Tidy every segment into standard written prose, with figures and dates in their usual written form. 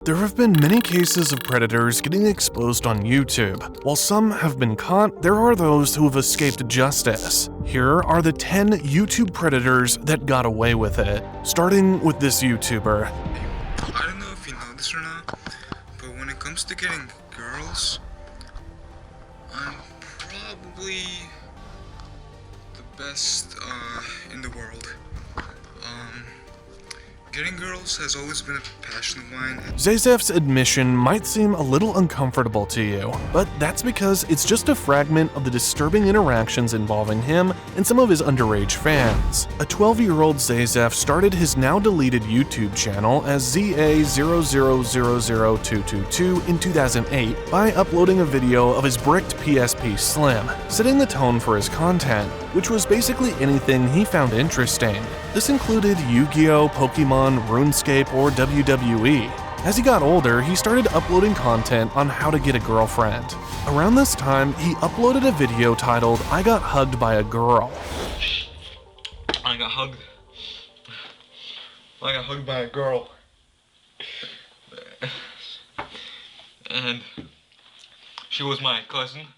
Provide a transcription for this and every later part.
There have been many cases of predators getting exposed on YouTube. While some have been caught, there are those who have escaped justice. Here are the 10 YouTube predators that got away with it, starting with this YouTuber. I don't know if you know this or not, but when it comes to getting girls, I'm probably the best in the world. Getting girls has always been a passion of mine. Zazef's admission might seem a little uncomfortable to you, but that's because it's just a fragment of the disturbing interactions involving him and some of his underage fans. A 12-year-old Zazef started his now deleted YouTube channel as ZA0000222 in 2008 by uploading a video of his bricked PSP Slim, setting the tone for his content, which was basically anything he found interesting. This included Yu-Gi-Oh!, Pokemon, RuneScape, or WWE. As he got older, he started uploading content on how to get a girlfriend. Around this time, he uploaded a video titled, "I Got Hugged by a Girl." I got hugged by a girl. And she was my cousin.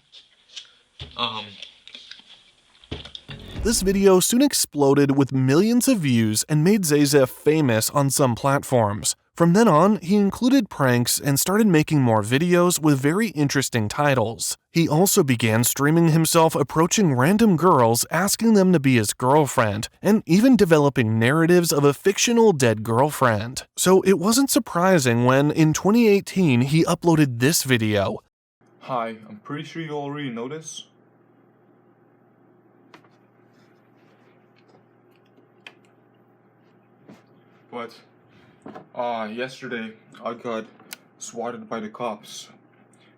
This video soon exploded with millions of views and made Zazef famous on some platforms. From then on, he included pranks and started making more videos with very interesting titles. He also began streaming himself approaching random girls, asking them to be his girlfriend, and even developing narratives of a fictional dead girlfriend. So it wasn't surprising when, in 2018, he uploaded this video. Hi, I'm pretty sure you already know this. But yesterday I got swatted by the cops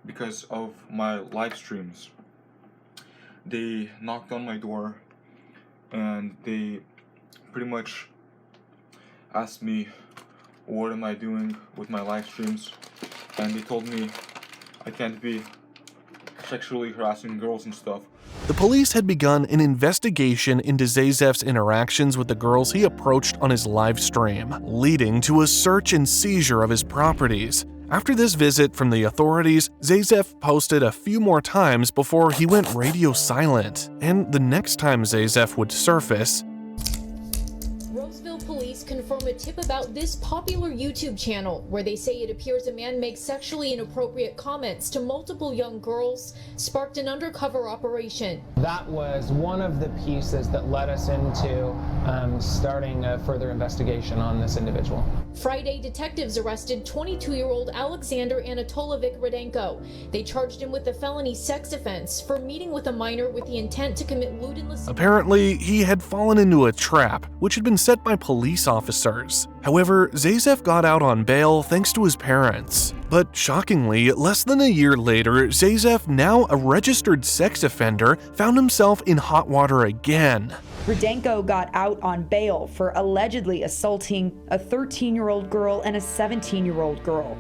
because of my live streams. They knocked on my door and they pretty much asked me what am I doing with my live streams, and they told me I can't be sexually harassing girls and stuff. The police had begun an investigation into Zazef's interactions with the girls he approached on his live stream, leading to a search and seizure of his properties. After this visit from the authorities, Zazef posted a few more times before he went radio silent, and the next time Zazef would surface, police confirm a tip about this popular YouTube channel where they say it appears a man makes sexually inappropriate comments to multiple young girls, sparked an undercover operation. That was one of the pieces that led us into starting a further investigation on this individual. Friday, detectives arrested 22-year-old Alexander Anatolovic Rudenko. They charged him with a felony sex offense for meeting with a minor with the intent to commit lewd and lascivious. Apparently, he had fallen into a trap, which had been set by police officers. However, Zazef got out on bail thanks to his parents. But shockingly, less than a year later, Zazef, now a registered sex offender, found himself in hot water again. Rudenko got out on bail for allegedly assaulting a 13-year-old girl and a 17-year-old girl.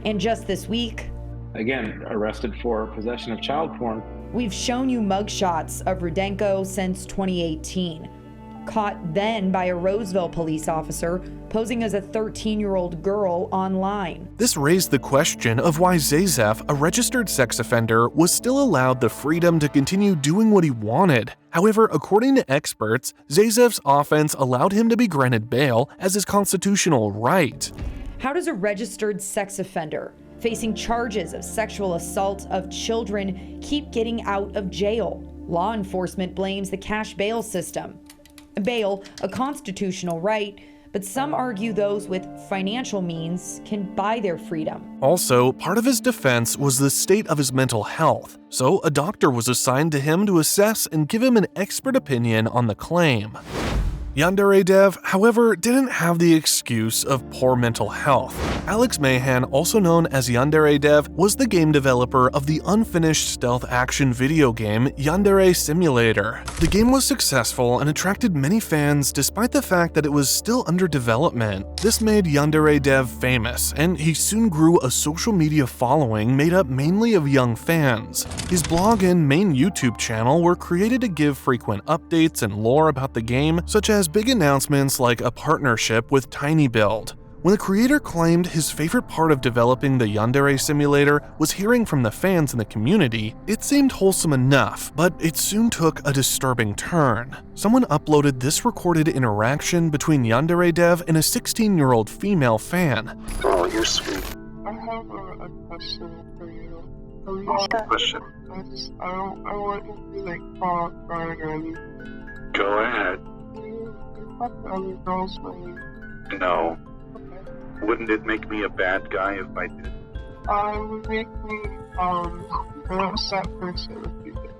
And just this week, again, arrested for possession of child porn. We've shown you mugshots of Rudenko since 2018. Caught then by a Roseville police officer posing as a 13-year-old girl online. This raised the question of why Zazef, a registered sex offender, was still allowed the freedom to continue doing what he wanted. However, according to experts, Zazef's offense allowed him to be granted bail as his constitutional right. How does a registered sex offender facing charges of sexual assault of children keep getting out of jail? Law enforcement blames the cash bail system. Bail, a constitutional right, but some argue those with financial means can buy their freedom. Also, part of his defense was the state of his mental health, so a doctor was assigned to him to assess and give him an expert opinion on the claim. YandereDev, however, didn't have the excuse of poor mental health. Alex Mahan, also known as YandereDev, was the game developer of the unfinished stealth action video game Yandere Simulator. The game was successful and attracted many fans despite the fact that it was still under development. This made YandereDev famous, and he soon grew a social media following made up mainly of young fans. His blog and main YouTube channel were created to give frequent updates and lore about the game, such as big announcements like a partnership with TinyBuild. When the creator claimed his favorite part of developing the Yandere simulator was hearing from the fans in the community, it seemed wholesome enough, but it soon took a disturbing turn. Someone uploaded this recorded interaction between YandereDev and a 16-year-old female fan. Oh, you're sweet. I have a question for you. What's the question? I want you to like talk right or anything. Go ahead. You fuck other girls with me. No. Okay. Wouldn't it make me a bad guy if I did? It would make me an upset person if you did.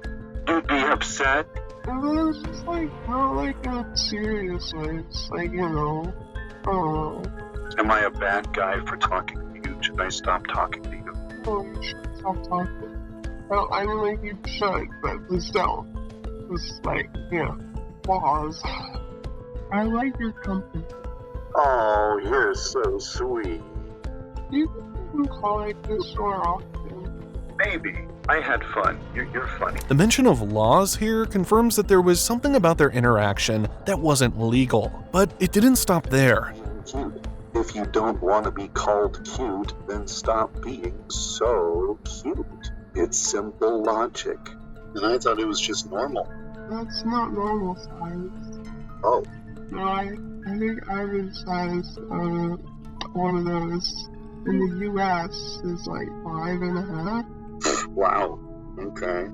You'd be upset? And then it's just like not like in a serious way. It's like, you know, oh. Am I a bad guy for talking to you? Should I stop talking to you? Oh, you should stop talking. Well, I mean, like, you should, but please don't. Just, like, you know, pause. I like your company. Oh, you're so sweet. You can call like this more often. Maybe. I had fun. You're funny. The mention of laws here confirms that there was something about their interaction that wasn't legal, but it didn't stop there. Cute. If you don't want to be called cute, then stop being so cute. It's simple logic. And I thought it was just normal. That's not normal size. Oh. No, I think average size one of those in the US is like 5.5. Wow. Okay.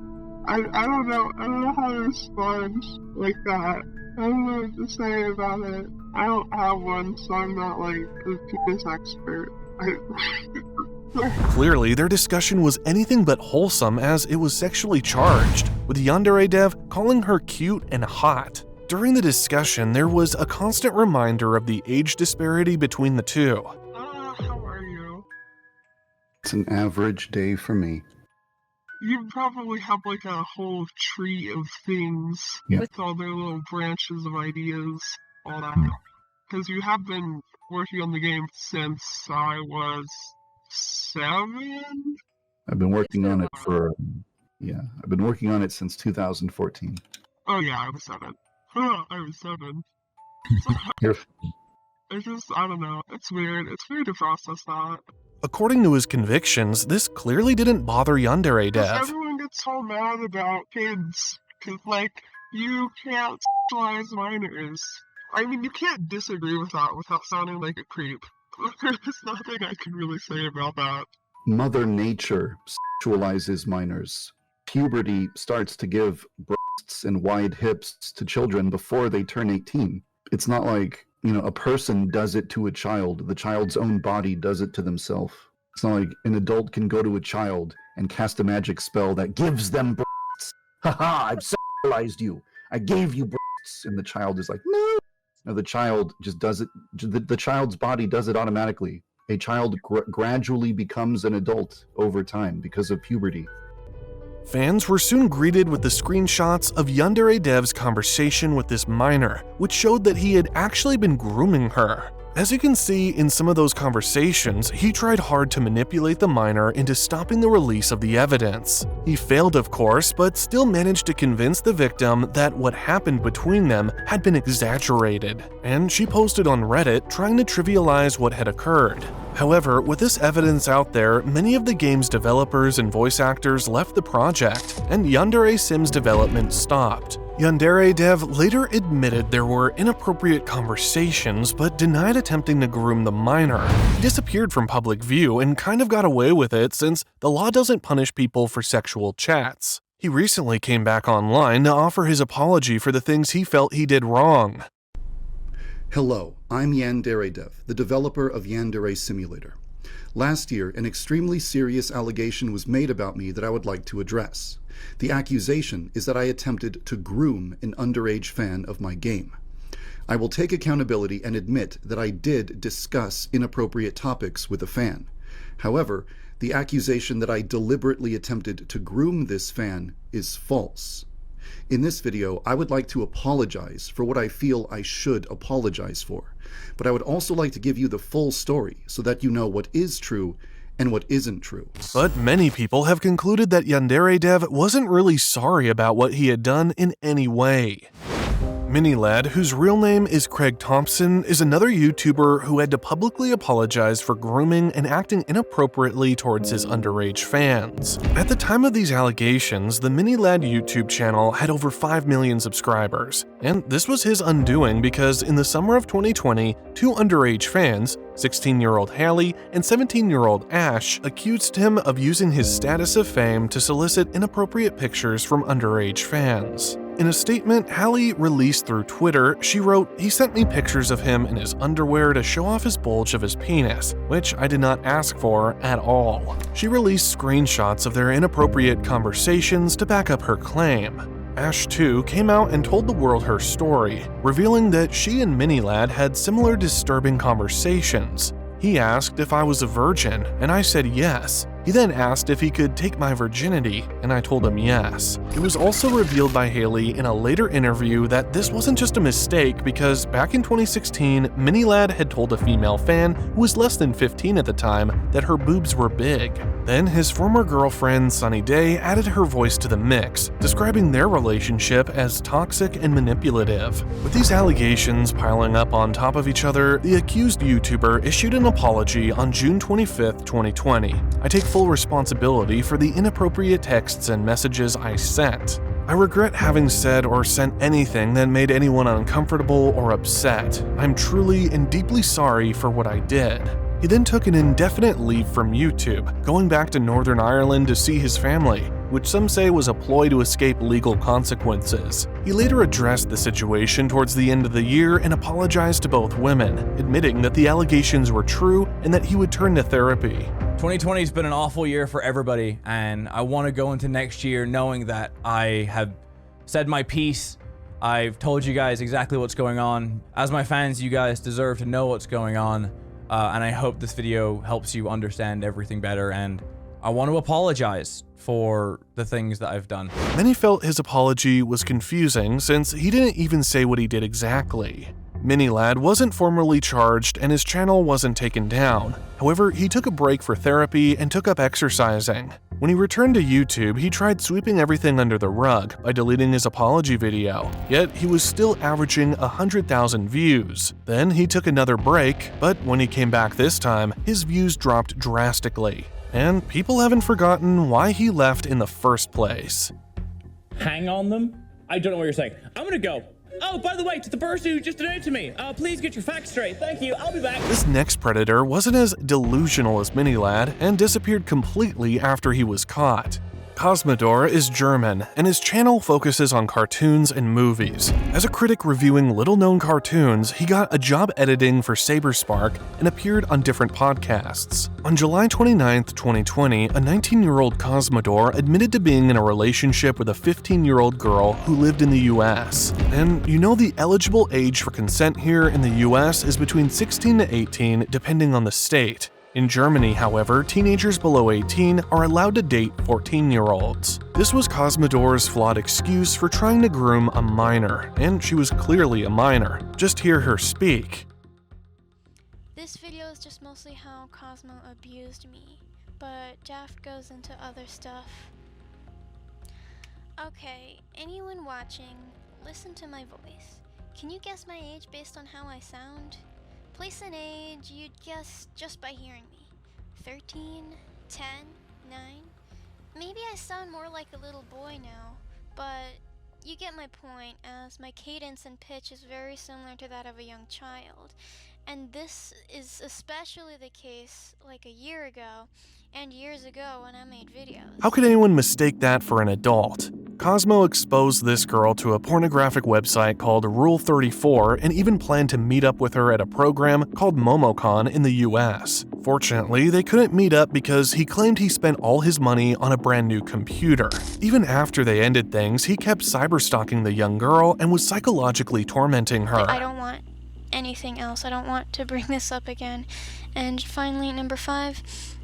I don't know how to respond like that. I don't know what to say about it. I don't have one, so I'm not like a penis expert. Clearly, their discussion was anything but wholesome as it was sexually charged, with YandereDev calling her cute and hot. During the discussion, there was a constant reminder of the age disparity between the two. How are you? It's an average day for me. You probably have like a whole tree of things with all their little branches of ideas, all that. Because you have been working on the game since I was 7? I've been working on it I've been working on it since 2014. Oh yeah, I was 7. I was 7. It's just, I don't know, it's weird. It's weird to process that. According to his convictions, this clearly didn't bother YandereDev. Everyone gets so mad about kids, because, like, you can't sexualize minors. I mean, you can't disagree with that without sounding like a creep. There's nothing I can really say about that. Mother Nature sexualizes minors. Puberty starts to give breasts and wide hips to children before they turn 18. It's not like, a person does it to a child. The child's own body does it to themselves. It's not like an adult can go to a child and cast a magic spell that gives them breasts. Haha, I've sexualized you. I gave you breasts. And the child is like, no. No, the child just does it. The child's body does it automatically. A child gradually becomes an adult over time because of puberty. Fans were soon greeted with the screenshots of YandereDev's conversation with this minor, which showed that he had actually been grooming her. As you can see in some of those conversations, he tried hard to manipulate the minor into stopping the release of the evidence. He failed, of course, but still managed to convince the victim that what happened between them had been exaggerated, and she posted on Reddit trying to trivialize what had occurred. However, with this evidence out there, many of the game's developers and voice actors left the project, and Yandere Sim's development stopped. YandereDev later admitted there were inappropriate conversations, but denied attempting to groom the minor. He disappeared from public view and kind of got away with it since the law doesn't punish people for sexual chats. He recently came back online to offer his apology for the things he felt he did wrong. Hello, I'm YandereDev, the developer of Yandere Simulator. Last year, an extremely serious allegation was made about me that I would like to address. The accusation is that I attempted to groom an underage fan of my game. I will take accountability and admit that I did discuss inappropriate topics with a fan. However, the accusation that I deliberately attempted to groom this fan is false. In this video, I would like to apologize for what I feel I should apologize for, but I would also like to give you the full story so that you know what is true and what isn't true. But many people have concluded that YandereDev wasn't really sorry about what he had done in any way. Miniladd, whose real name is Craig Thompson, is another YouTuber who had to publicly apologize for grooming and acting inappropriately towards his underage fans. At the time of these allegations, the Miniladd YouTube channel had over 5 million subscribers, and this was his undoing because in the summer of 2020, two underage fans, 16-year-old Haley and 17-year-old Ash, accused him of using his status of fame to solicit inappropriate pictures from underage fans. In a statement Haley released through Twitter, she wrote, "He sent me pictures of him in his underwear to show off his bulge of his penis, which I did not ask for at all." She released screenshots of their inappropriate conversations to back up her claim. Ash, too, came out and told the world her story, revealing that she and Miniladd had similar disturbing conversations. He asked if I was a virgin, and I said yes. He then asked if he could take my virginity, and I told him yes. It was also revealed by Haley in a later interview that this wasn't just a mistake because back in 2016, Miniladd had told a female fan who was less than 15 at the time that her boobs were big. Then his former girlfriend, Sunny Day, added her voice to the mix, describing their relationship as toxic and manipulative. With these allegations piling up on top of each other, the accused YouTuber issued an apology on June 25, 2020. "I take full responsibility for the inappropriate texts and messages I sent. I regret having said or sent anything that made anyone uncomfortable or upset. I'm truly and deeply sorry for what I did." He then took an indefinite leave from YouTube, going back to Northern Ireland to see his family, which some say was a ploy to escape legal consequences. He later addressed the situation towards the end of the year and apologized to both women, admitting that the allegations were true and that he would turn to therapy. 2020 has been an awful year for everybody, and I want to go into next year knowing that I have said my piece. I've told you guys exactly what's going on. As my fans, you guys deserve to know what's going on, and I hope this video helps you understand everything better, and I want to apologize for the things that I've done. Many felt his apology was confusing since he didn't even say what he did exactly. Miniladd wasn't formally charged and his channel wasn't taken down. However, he took a break for therapy and took up exercising. When he returned to YouTube, he tried sweeping everything under the rug by deleting his apology video, yet he was still averaging 100,000 views. Then he took another break, but when he came back this time, his views dropped drastically. And people haven't forgotten why he left in the first place. Hang on them? I don't know what you're saying. I'm gonna go. Oh, by the way, to the person who just donated to me, please get your facts straight. Thank you. I'll be back. This next predator wasn't as delusional as Miniladd and disappeared completely after he was caught. Cosmodore is German, and his channel focuses on cartoons and movies. As a critic reviewing little-known cartoons, he got a job editing for Saberspark and appeared on different podcasts. On July 29, 2020, a 19-year-old Cosmodore admitted to being in a relationship with a 15-year-old girl who lived in the US. And you know the eligible age for consent here in the US is between 16 to 18, depending on the state. In Germany, however, teenagers below 18 are allowed to date 14-year-olds. This was Cosmodore's flawed excuse for trying to groom a minor, and she was clearly a minor. Just hear her speak. This video is just mostly how Cosmo abused me, but Jeff goes into other stuff. Okay, anyone watching, listen to my voice. Can you guess my age based on how I sound? Place an age you'd guess just by hearing me. 13, 10, 9. Maybe I sound more like a little boy now, but you get my point, as my cadence and pitch is very similar to that of a young child. And this is especially the case like a year ago and years ago when I made videos. How could anyone mistake that for an adult? Cosmo exposed this girl to a pornographic website called Rule 34 and even planned to meet up with her at a program called MomoCon in the US. Fortunately, they couldn't meet up because he claimed he spent all his money on a brand new computer. Even after they ended things, he kept cyberstalking the young girl and was psychologically tormenting her. I don't want anything else. I don't want to bring this up again. And finally, number 5,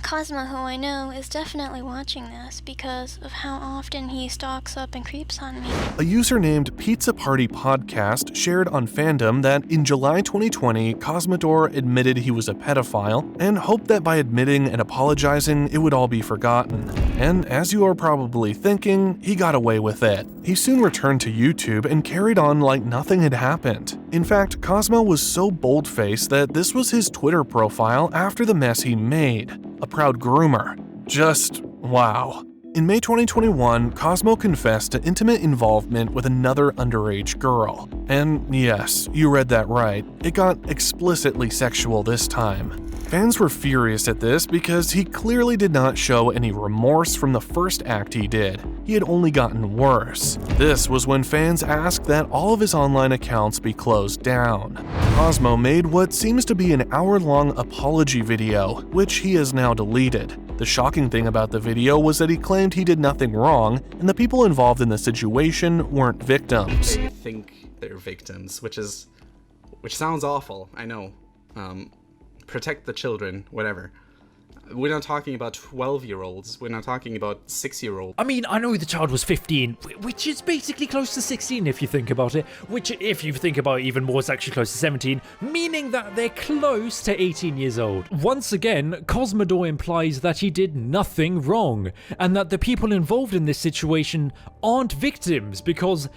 Cosmo, who I know, is definitely watching this because of how often he stalks up and creeps on me. A user named Pizza Party Podcast shared on Fandom that in July 2020, Cosmodore admitted he was a pedophile and hoped that by admitting and apologizing, it would all be forgotten. And as you are probably thinking, he got away with it. He soon returned to YouTube and carried on like nothing had happened. In fact, Cosmo was so bold-faced that this was his Twitter profile after the mess he made. A proud groomer. Just wow. In May 2021, Cosmo confessed to intimate involvement with another underage girl. And yes, you read that right. It got explicitly sexual this time. Fans were furious at this because he clearly did not show any remorse from the first act he did. He had only gotten worse. This was when fans asked that all of his online accounts be closed down. Cosmo made what seems to be an hour-long apology video, which he has now deleted. The shocking thing about the video was that he claimed he did nothing wrong, and the people involved in the situation weren't victims. They think they're victims, which sounds awful, I know. Protect the children, whatever. We're not talking about 12-year-olds, we're not talking about 6-year-olds. I mean, I know the child was 15, which is basically close to 16 if you think about it, which if you think about it even more is actually close to 17, meaning that they're close to 18 years old. Once again, Cosmodore implies that he did nothing wrong, and that the people involved in this situation aren't victims because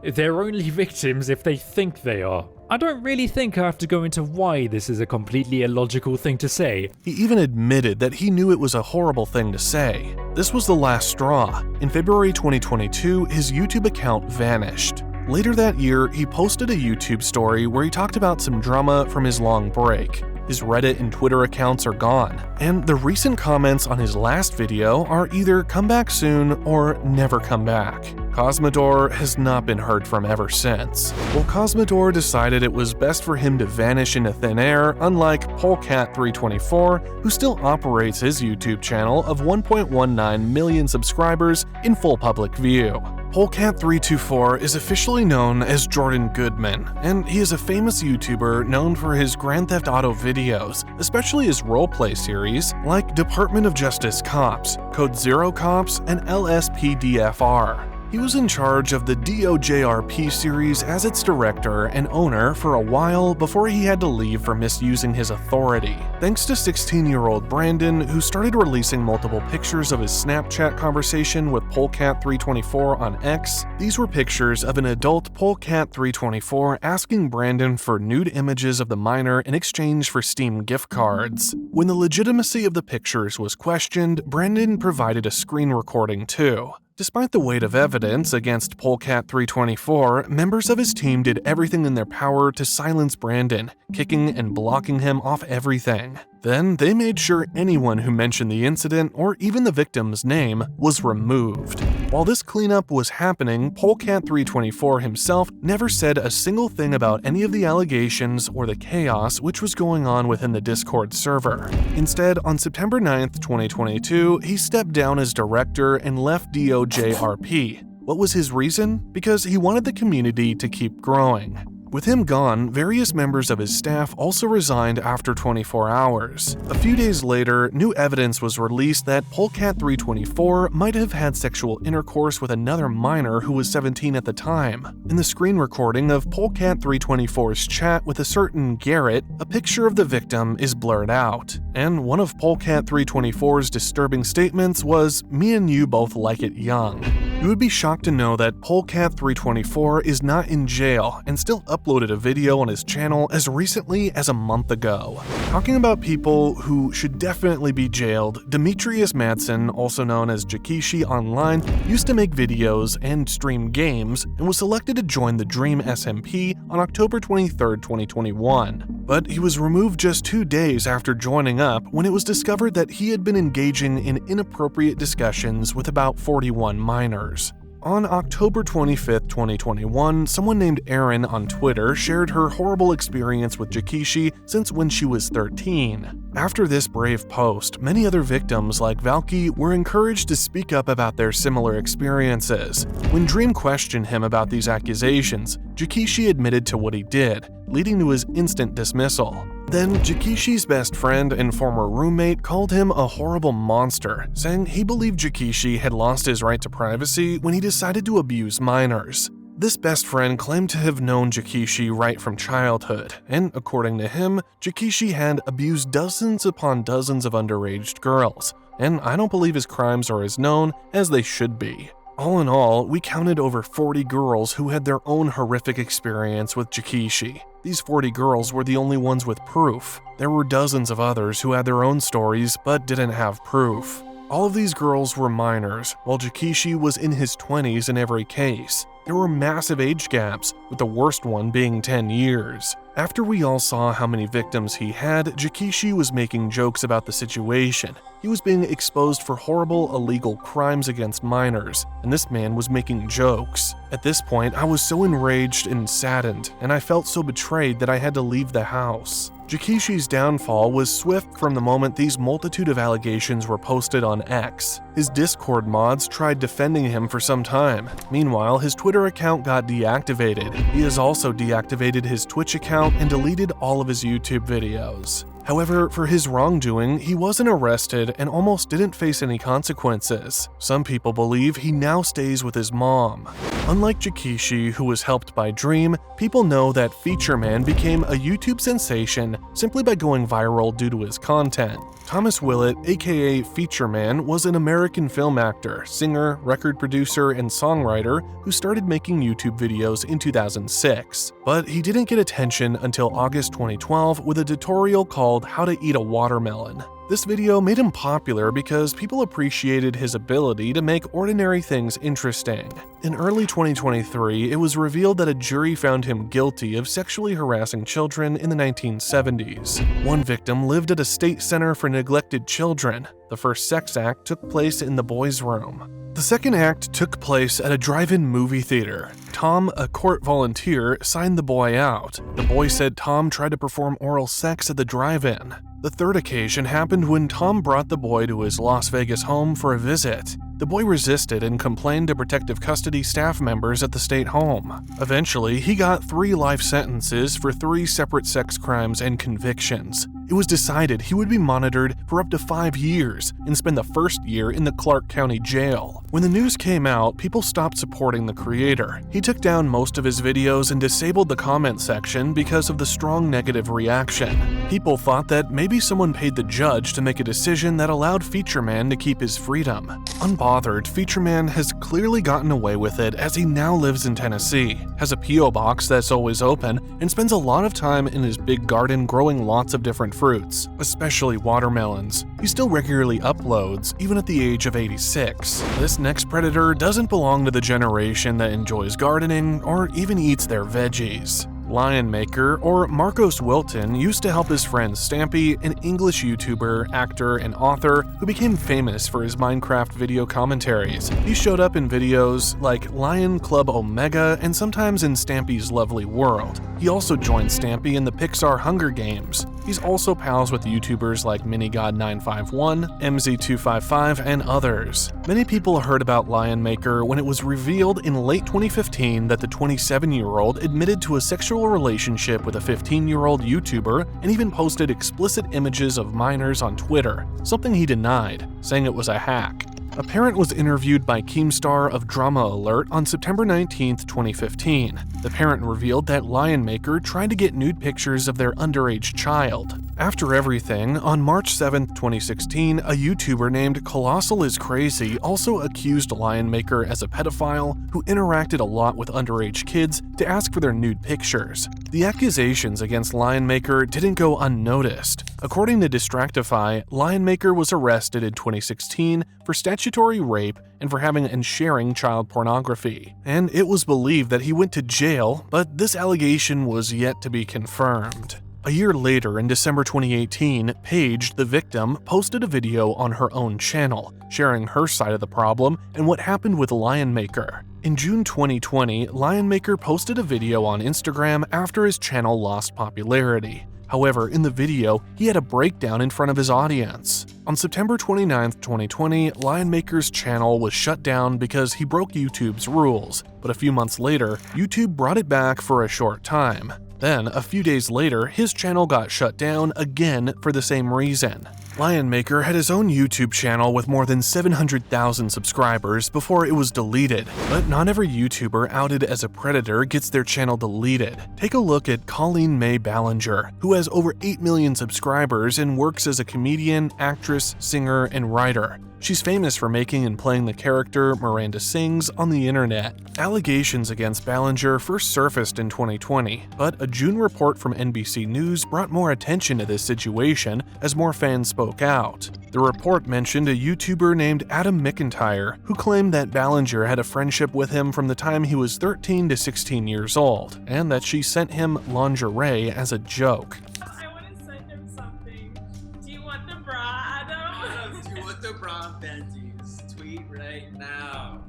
they're only victims if they think they are. I don't really think I have to go into why this is a completely illogical thing to say. He even admitted that he knew it was a horrible thing to say. This was the last straw. In February 2022, his YouTube account vanished. Later that year, he posted a YouTube story where he talked about some drama from his long break. His Reddit and Twitter accounts are gone, and the recent comments on his last video are either come back soon or never come back. Cosmodore has not been heard from ever since. Well, Cosmodore decided it was best for him to vanish into thin air, unlike Polecat 324, who still operates his YouTube channel of 1.19 million subscribers in full public view. Polecat 324 is officially known as Jordan Goodman, and he is a famous YouTuber known for his Grand Theft Auto videos, especially his roleplay series like Department of Justice Cops, Code Zero Cops, and LSPDFR. He was in charge of the DOJRP series as its director and owner for a while before he had to leave for misusing his authority. Thanks to 16-year-old Brandon, who started releasing multiple pictures of his Snapchat conversation with Polecat 324 on X, these were pictures of an adult Polecat 324 asking Brandon for nude images of the minor in exchange for Steam gift cards. When the legitimacy of the pictures was questioned, Brandon provided a screen recording too. Despite the weight of evidence against Polecat 324, members of his team did everything in their power to silence Brandon, kicking and blocking him off everything. Then they made sure anyone who mentioned the incident or even the victim's name was removed. While this cleanup was happening, Polecat 324 himself never said a single thing about any of the allegations or the chaos which was going on within the Discord server. Instead, on September 9th, 2022, he stepped down as director and left DOJRP. What was his reason? Because he wanted the community to keep growing. With him gone, various members of his staff also resigned after 24 hours. A few days later, new evidence was released that Polecat 324 might have had sexual intercourse with another minor who was 17 at the time. In the screen recording of Polecat 324's chat with a certain Garrett, a picture of the victim is blurred out. And one of Polecat 324's disturbing statements was, "Me and you both like it young." You would be shocked to know that Polecat 324 is not in jail and still uploaded a video on his channel as recently as a month ago. Talking about people who should definitely be jailed, Demetrius Madsen, also known as Jikishi online, used to make videos and stream games and was selected to join the Dream SMP on October 23, 2021. But he was removed just 2 days after joining up when it was discovered that he had been engaging in inappropriate discussions with about 41 minors. On October 25, 2021, someone named Erin on Twitter shared her horrible experience with Jikishi since when she was 13. After this brave post, many other victims like Valky were encouraged to speak up about their similar experiences. When Dream questioned him about these accusations, Jikishi admitted to what he did, leading to his instant dismissal. Then, Jikishi's best friend and former roommate called him a horrible monster, saying he believed Jikishi had lost his right to privacy when he decided to abuse minors. This best friend claimed to have known Jikishi right from childhood, and according to him, Jikishi had abused dozens upon dozens of underage girls, and I don't believe his crimes are as known as they should be. All in all, we counted over 40 girls who had their own horrific experience with Jikishi. These 40 girls were the only ones with proof. There were dozens of others who had their own stories but didn't have proof. All of these girls were minors, while Jikishi was in his 20s in every case. There were massive age gaps, with the worst one being 10 years. After we all saw how many victims he had, Jikishi was making jokes about the situation. He was being exposed for horrible illegal crimes against minors, and this man was making jokes. At this point, I was so enraged and saddened, and I felt so betrayed that I had to leave the house. Jikishi's downfall was swift from the moment these multitude of allegations were posted on X. His Discord mods tried defending him for some time. Meanwhile, his Twitter account got deactivated. He has also deactivated his Twitch account and deleted all of his YouTube videos. However, for his wrongdoing, he wasn't arrested and almost didn't face any consequences. Some people believe he now stays with his mom. Unlike Jikishi, who was helped by Dream, people know that Featureman became a YouTube sensation simply by going viral due to his content. Thomas Willett, aka Featureman, was an American film actor, singer, record producer, and songwriter who started making YouTube videos in 2006. But he didn't get attention until August 2012 with a tutorial called How to Eat a Watermelon. This video made him popular because people appreciated his ability to make ordinary things interesting. In early 2023, it was revealed that a jury found him guilty of sexually harassing children in the 1970s. One victim lived at a state center for neglected children. The first sex act took place in the boys' room. The second act took place at a drive-in movie theater. Tom, a court volunteer, signed the boy out. The boy said Tom tried to perform oral sex at the drive-in. The third occasion happened when Tom brought the boy to his Las Vegas home for a visit. The boy resisted and complained to protective custody staff members at the state home. Eventually, he got 3 life sentences for 3 separate sex crimes and convictions. It was decided he would be monitored for up to 5 years and spend the first year in the Clark County Jail. When the news came out, people stopped supporting the creator. He took down most of his videos and disabled the comment section because of the strong negative reaction. People thought that maybe someone paid the judge to make a decision that allowed Featureman to keep his freedom. Unbothered, Featureman has clearly gotten away with it as he now lives in Tennessee, has a P.O. box that's always open, and spends a lot of time in his big garden growing lots of different fruits, especially watermelons. He still regularly uploads, even at the age of 86. This next predator doesn't belong to the generation that enjoys gardening or even eats their veggies. Lionmaker, or Marcos Wilton, used to help his friend Stampy, an English YouTuber, actor, and author who became famous for his Minecraft video commentaries. He showed up in videos like Lion Club Omega and sometimes in Stampy's Lovely World. He also joined Stampy in the Pixar Hunger Games. He's also pals with YouTubers like Minigod951, MZ255, and others. Many people heard about Lionmaker when it was revealed in late 2015 that the 27-year-old admitted to a sexual relationship with a 15-year-old YouTuber and even posted explicit images of minors on Twitter, something he denied, saying it was a hack. A parent was interviewed by Keemstar of Drama Alert on September 19, 2015. The parent revealed that Lionmaker tried to get nude pictures of their underage child. After everything, on March 7, 2016, a YouTuber named Colossal is Crazy also accused Lionmaker as a pedophile who interacted a lot with underage kids to ask for their nude pictures. The accusations against Lionmaker didn't go unnoticed. According to Distractify, Lionmaker was arrested in 2016 for statutory rape and for having and sharing child pornography. And it was believed that he went to jail, but this allegation was yet to be confirmed. A year later, in December 2018, Paige, the victim, posted a video on her own channel, sharing her side of the problem and what happened with Lionmaker. In June 2020, Lionmaker posted a video on Instagram after his channel lost popularity. However, in the video, he had a breakdown in front of his audience. On September 29, 2020, Lionmaker's channel was shut down because he broke YouTube's rules, but a few months later, YouTube brought it back for a short time. Then, a few days later, his channel got shut down again for the same reason. Lionmaker had his own YouTube channel with more than 700,000 subscribers before it was deleted, but not every YouTuber outed as a predator gets their channel deleted. Take a look at Colleen Mae Ballinger, who has over 8 million subscribers and works as a comedian, actress, singer, and writer. She's famous for making and playing the character Miranda Sings on the internet. Allegations against Ballinger first surfaced in 2020, but a June report from NBC News brought more attention to this situation as more fans spoke out. The report mentioned a YouTuber named Adam McIntyre, who claimed that Ballinger had a friendship with him from the time he was 13 to 16 years old, and that she sent him lingerie as a joke. I want to send him something. Do you want the bra, Adam? Do you want the bra, Benji's? Tweet right now.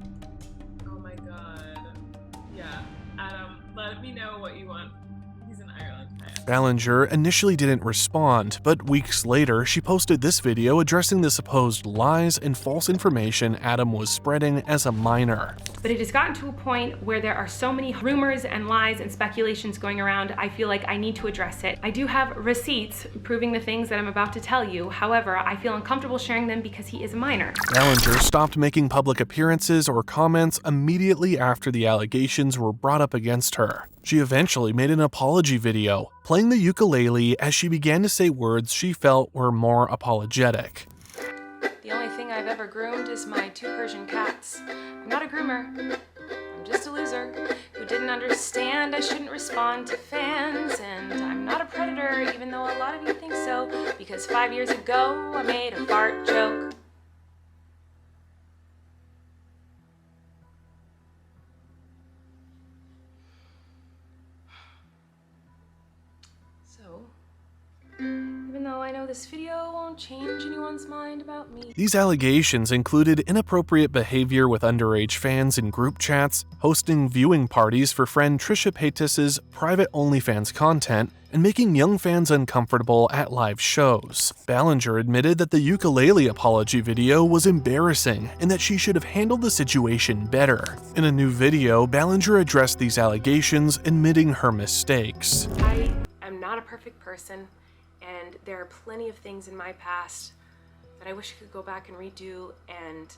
Oh my god. Yeah, Adam, let me know what you want. He's in Ireland. Ballinger initially didn't respond, but weeks later, she posted this video addressing the supposed lies and false information Adam was spreading as a minor. But it has gotten to a point where there are so many rumors and lies and speculations going around, I feel like I need to address it. I do have receipts proving the things that I'm about to tell you. However, I feel uncomfortable sharing them because he is a minor. Ballinger stopped making public appearances or comments immediately after the allegations were brought up against her. She eventually made an apology video, playing the ukulele as she began to say words she felt were more apologetic. The only thing I've ever groomed is my 2 Persian cats. I'm not a groomer. I'm just a loser who didn't understand I shouldn't respond to fans. And I'm not a predator, even though a lot of you think so, because 5 years ago I made a fart joke. Even though I know this video won't change anyone's mind about me. These allegations included inappropriate behavior with underage fans in group chats, hosting viewing parties for friend Trisha Paytas's private OnlyFans content, and making young fans uncomfortable at live shows. Ballinger admitted that the ukulele apology video was embarrassing and that she should have handled the situation better. In a new video, Ballinger addressed these allegations, admitting her mistakes. I am not a perfect person, and there are plenty of things in my past that I wish I could go back and redo and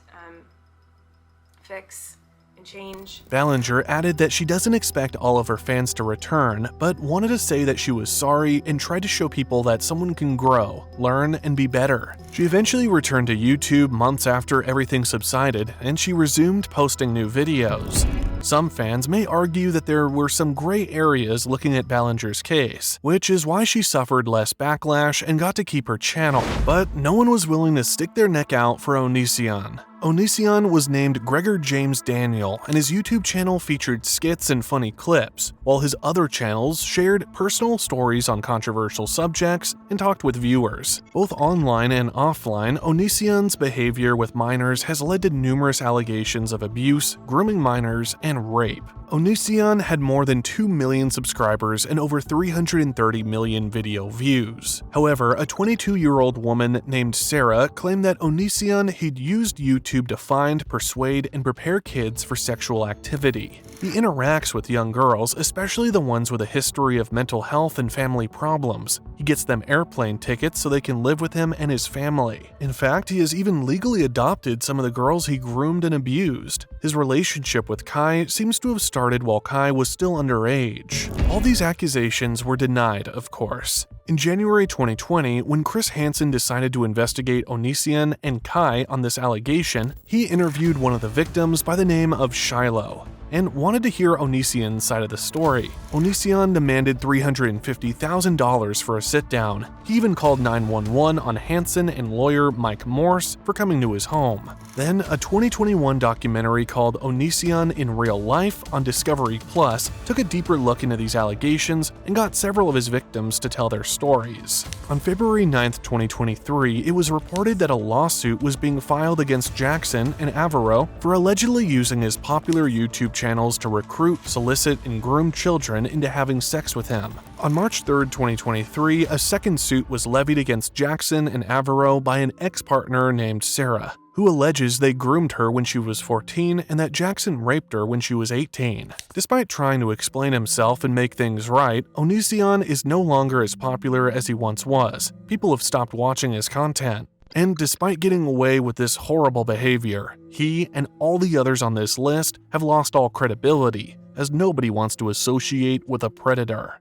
fix and change. Ballinger added that she doesn't expect all of her fans to return, but wanted to say that she was sorry and tried to show people that someone can grow, learn, and be better. She eventually returned to YouTube months after everything subsided, and she resumed posting new videos. Some fans may argue that there were some gray areas looking at Ballinger's case, which is why she suffered less backlash and got to keep her channel, but no one was willing to stick their neck out for Onision. Onision was named Gregor James Daniel, and his YouTube channel featured skits and funny clips, while his other channels shared personal stories on controversial subjects and talked with viewers. Both online and offline, Onision's behavior with minors has led to numerous allegations of abuse, grooming minors, and rape. Onision had more than 2 million subscribers and over 330 million video views. However, a 22-year-old woman named Sarah claimed that Onision had used YouTube to find, persuade, and prepare kids for sexual activity. He interacts with young girls, especially the ones with a history of mental health and family problems. He gets them airplane tickets so they can live with him and his family. In fact, he has even legally adopted some of the girls he groomed and abused. His relationship with Kai seems to have started while Kai was still underage. All these accusations were denied, of course. In January 2020, when Chris Hansen decided to investigate Onision and Kai on this allegation, he interviewed one of the victims by the name of Shiloh and wanted to hear Onision's side of the story. Onision demanded $350,000 for a sit-down. He even called 911 on Hansen and lawyer Mike Morse for coming to his home. Then, a 2021 documentary called Onision in Real Life on Discovery Plus took a deeper look into these allegations and got several of his victims to tell their stories. On February 9, 2023, it was reported that a lawsuit was being filed against Jackson and Avero for allegedly using his popular YouTube channels to recruit, solicit, and groom children into having sex with him. On March 3, 2023, a second suit was levied against Jackson and Avero by an ex-partner named Sarah, who who alleges they groomed her when she was 14 and that Jackson raped her when she was 18. Despite trying to explain himself and make things right, Onision is no longer as popular as he once was. People have stopped watching his content. And despite getting away with this horrible behavior, he and all the others on this list have lost all credibility, as nobody wants to associate with a predator.